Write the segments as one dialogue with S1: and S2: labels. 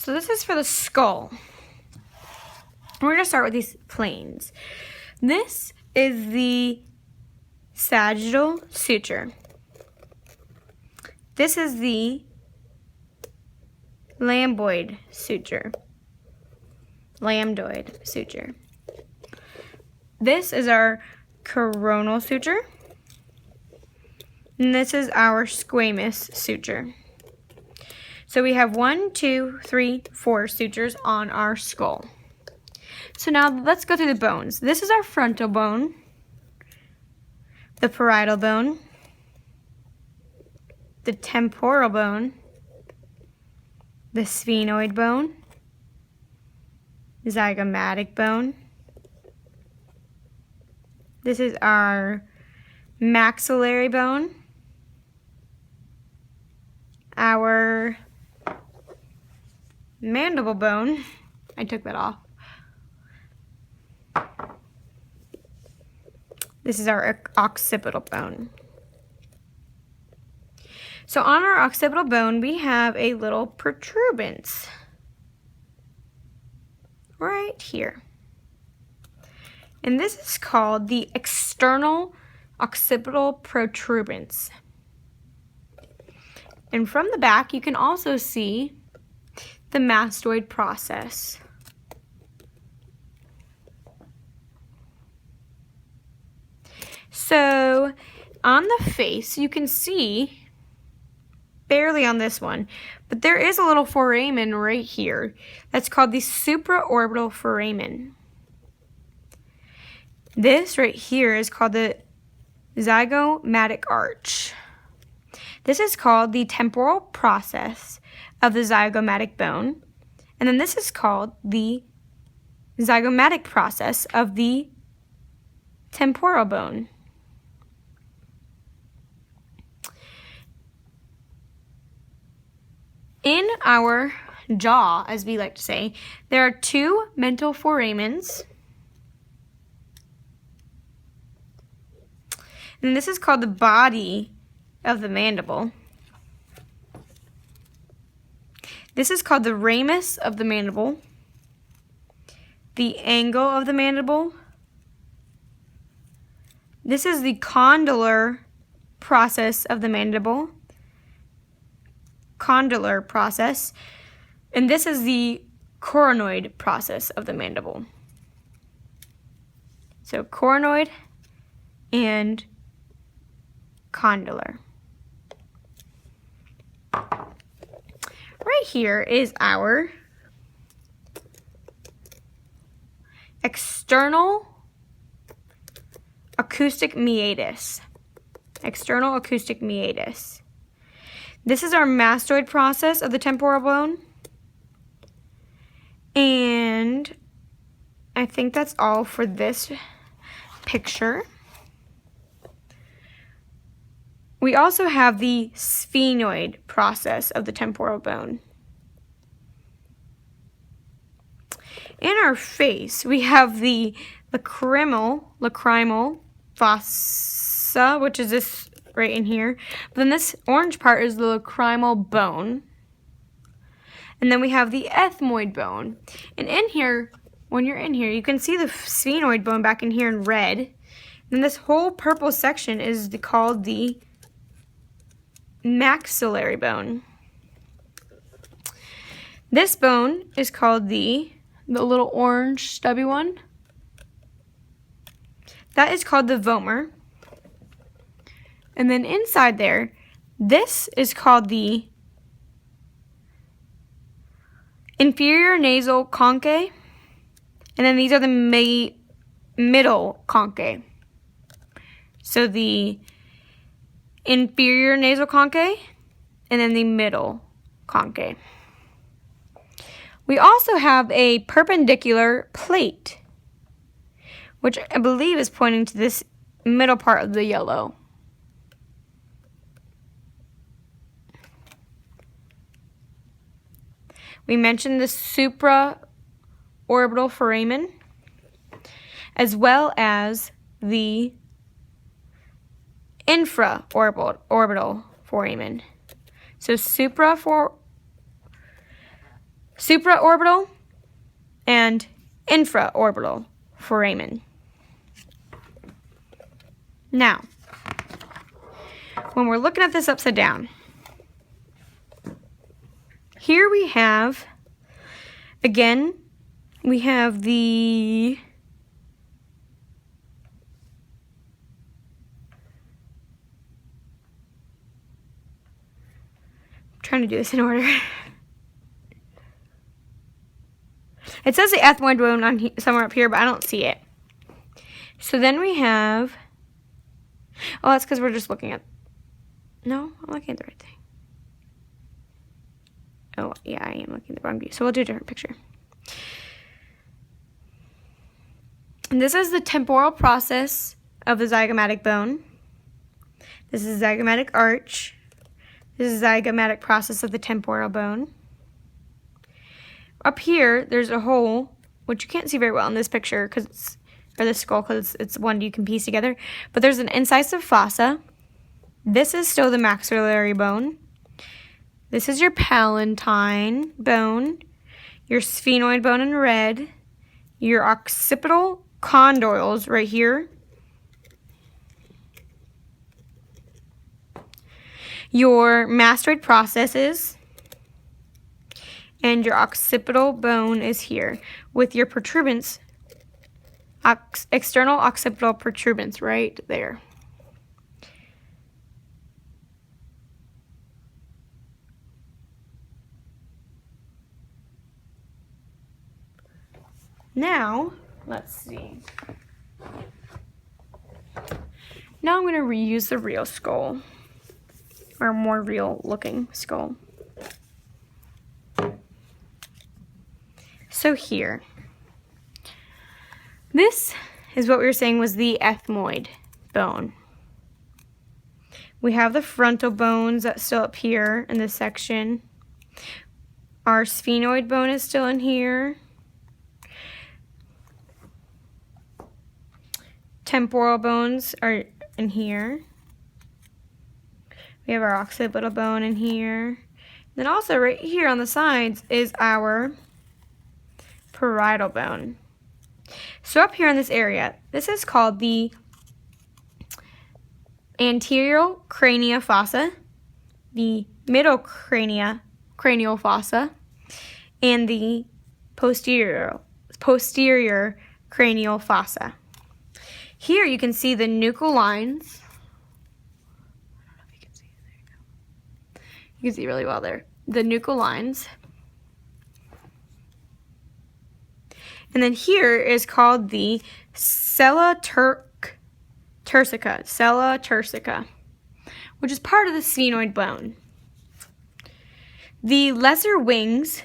S1: So this is for the skull. We're going to start with these planes. This is the sagittal suture. This is the lambdoid suture. This is our coronal suture. And this is our squamous suture. So we have 1, 2, 3, 4 sutures on our skull. So now let's go through the bones. This is our frontal bone, the parietal bone, the temporal bone, the sphenoid bone, zygomatic bone. This is our maxillary bone, our mandible bone. I took that off. This is our occipital bone. So on our occipital bone, we have a little protuberance right here. And this is called the external occipital protuberance. And from the back, you can also see the mastoid process. So on the face, you can see, barely on this one, but there is a little foramen right here that's called the supraorbital foramen. This right here is called the zygomatic arch. This is called the temporal process of the zygomatic bone. And then this is called the zygomatic process of the temporal bone. In our jaw, as we like to say, there are 2 mental foramens. And this is called the body of the mandible. This is called the ramus of the mandible, the angle of the mandible. This is the condylar process of the mandible, condylar process, and this is the coronoid process of the mandible. So coronoid and condylar. Right here is our external acoustic meatus. External acoustic meatus. This is our mastoid process of the temporal bone. And I think that's all for this picture. We also have the sphenoid process of the temporal bone. In our face, we have the lacrimal fossa, which is this right in here. But then this orange part is the lacrimal bone. And then we have the ethmoid bone. And in here, when you're in here, you can see the sphenoid bone back in here in red. And this whole purple section is called the maxillary bone. This bone is called the little orange stubby one. That is called the vomer. And then inside there, this is called the inferior nasal conchae. And then these are the middle conchae. So the inferior nasal conchae and then the middle conchae. We also have a perpendicular plate, which I believe is pointing to this middle part of the yellow. We mentioned the supraorbital foramen, as well as the infraorbital foramen. So supraorbital and infraorbital foramen. Now, when we're looking at this upside down, here we have, again, we have the I'm trying to do this in order. It says the ethmoid bone on somewhere up here, but I don't see it. So then we have, oh, that's because we're just looking at, no, I'm looking at the right thing. Oh, yeah, I am looking at the wrong view. So we'll do a different picture. And this is the temporal process of the zygomatic bone. This is zygomatic arch. This is zygomatic process of the temporal bone. Up here, there's a hole, which you can't see very well in this picture, or this skull, because it's one you can piece together. But there's an incisive fossa. This is still the maxillary bone. This is your palatine bone, your sphenoid bone in red, your occipital condyles right here, your mastoid processes, and your occipital bone is here with your protuberance, external occipital protuberance right there. Now, let's see. Now I'm going to reuse the real skull, or more real looking skull. So here, this is what we were saying was the ethmoid bone. We have the frontal bones that's still up here in this section. Our sphenoid bone is still in here. Temporal bones are in here. We have our occipital bone in here. Then also right here on the sides is our parietal bone. So up here in this area, this is called the anterior crania fossa, the middle cranial fossa, and the posterior cranial fossa. Here you can see the nuchal lines. I don't know if you can see it. There you go. You can see really well there. The nuchal lines. And then here is called the sella turcica, which is part of the sphenoid bone. The lesser wings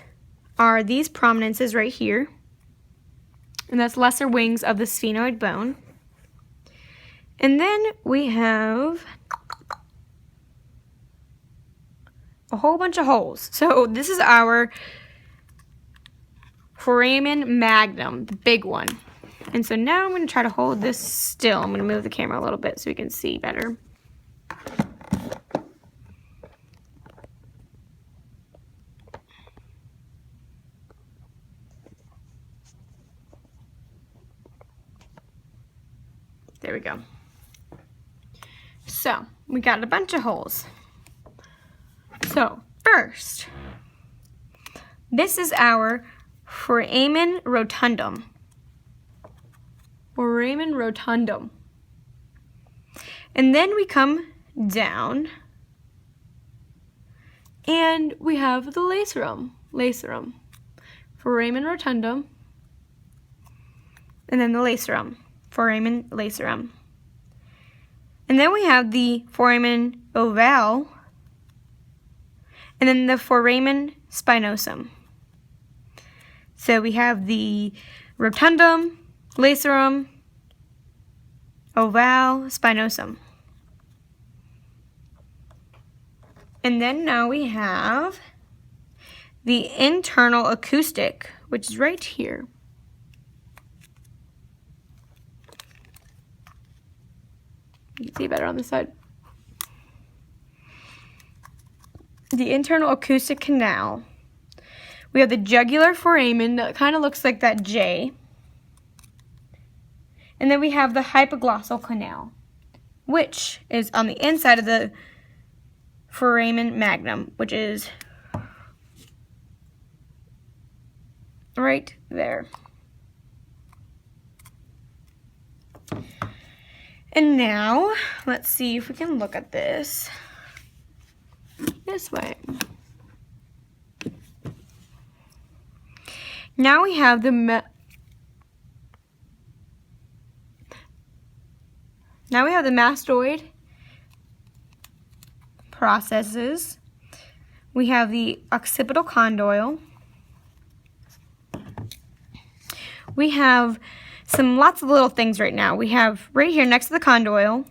S1: are these prominences right here, and that's lesser wings of the sphenoid bone. And then we have a whole bunch of holes. So this is our foramen magnum, the big one. And so now I'm going to try to hold this still. I'm going to move the camera a little bit so we can see better. There we go. So, we got a bunch of holes. So, first, this is our foramen rotundum. Foramen rotundum. And then we come down and we have the lacerum. Lacerum. Foramen rotundum. And then the lacerum. Foramen lacerum. And then we have the foramen ovale. And then the foramen spinosum. So we have the rotundum, lacerum, ovale, spinosum. And then now we have the internal acoustic, which is right here. You can see better on this side. The internal acoustic canal, We have the jugular foramen that kind of looks like that J. And then we have the hypoglossal canal, which is on the inside of the foramen magnum, which is right there. And now, let's see if we can look at this way. Now we have the mastoid processes. We have the occipital condyle. We have lots of little things right now. We have right here next to the condyle,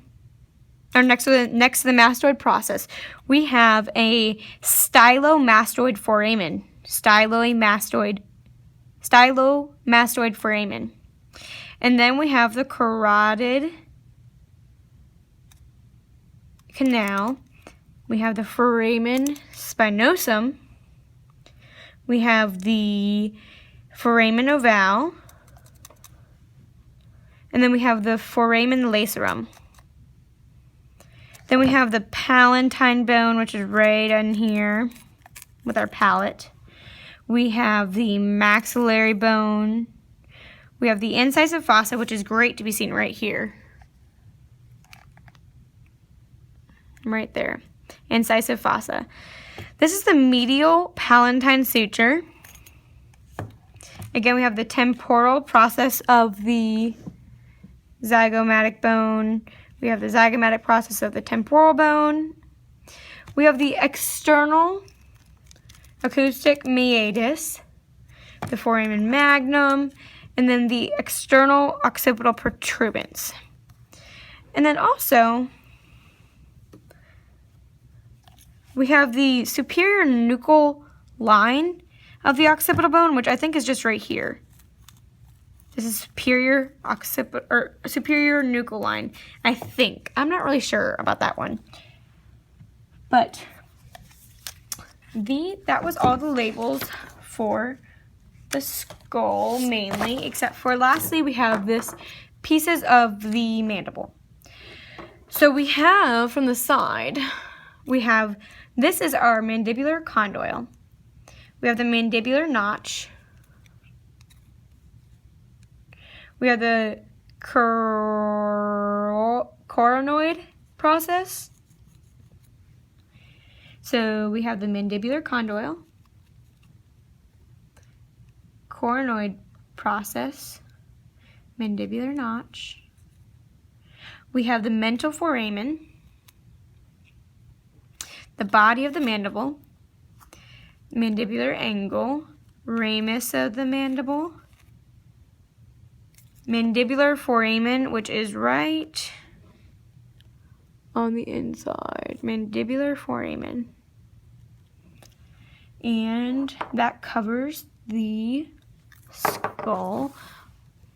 S1: or next to the mastoid process, we have a stylomastoid foramen. Stylomastoid foramen. And then we have the carotid canal. We have the foramen spinosum. We have the foramen ovale. And then we have the foramen lacerum. Then we have the palatine bone, which is right in here with our palate. We have the maxillary bone. We have the incisive fossa, which is great to be seen right here. Right there. Incisive fossa. This is the medial palatine suture. Again, we have the temporal process of the zygomatic bone. We have the zygomatic process of the temporal bone. We have the external acoustic meatus, the foramen magnum, and then the external occipital protuberance. And then also, we have the superior nuchal line of the occipital bone, which I think is just right here. This is superior nuchal line, I think. I'm not really sure about that one. But that was all the labels for the skull mainly, except for lastly we have this pieces of the mandible. So we have from the side, this is our mandibular condyle. We have the mandibular notch. We have the coronoid process. So we have the mandibular condyle, coronoid process, mandibular notch. We have the mental foramen, the body of the mandible, mandibular angle, ramus of the mandible, mandibular foramen, which is right on the inside, mandibular foramen. And that covers the skull.